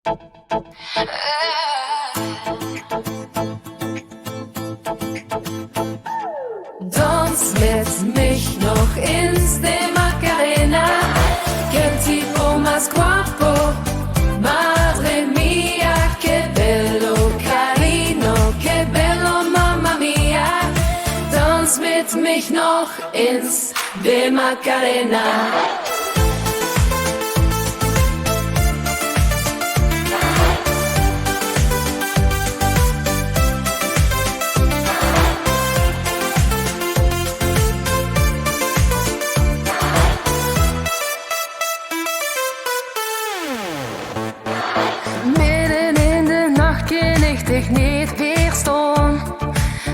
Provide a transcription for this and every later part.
Dans mit mich noch ins de Macarena, que tipo más guapo, madre mía, que bello carino, que bello mamma mia. Dans mit mich noch ins de Macarena. Midden in de nacht kan ik dich niet weerstaan.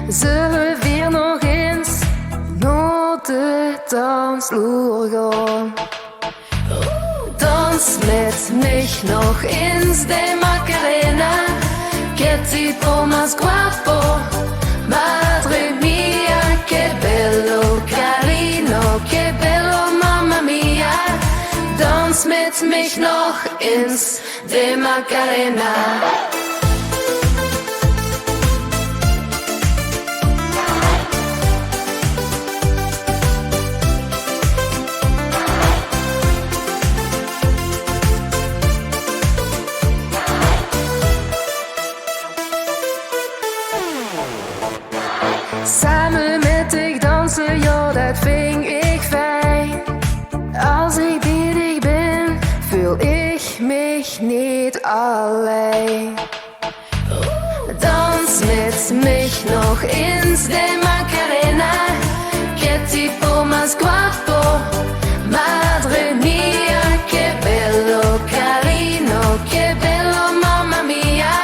Zullen we weer nog eens naar de dansvloer gaan? Dans mit mich noch ins de Macarena, que tipo más guapo, madre mía, que bello carino, que bello mamma mia. Dans mit mich noch ins de Macarena. Samen met dich dansen, ja, dat vind ik fijn. Als ik bij dich ben, voel ik mich niet alleen. Dans mit mich noch ins de Macarena, que tipo más guapo, madre mía, que bello carino, que bello mamma mia.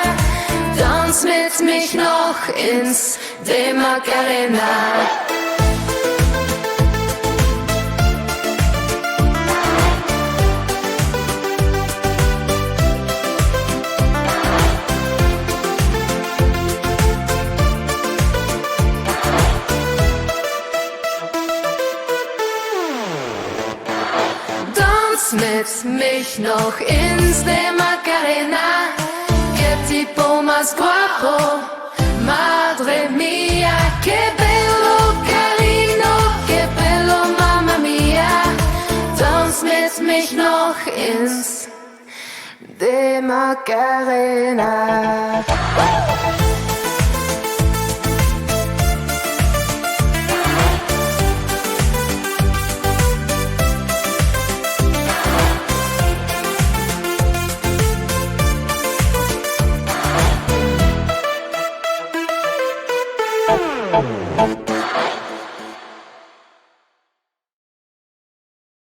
Dans mit mich noch ins de Macarena. Dans mit mich noch ins de Macarena, que tipo más guapo, madre mía, que bello carino, que bello mamma mia. Dans mit mich noch ins De Macarena. Macarena.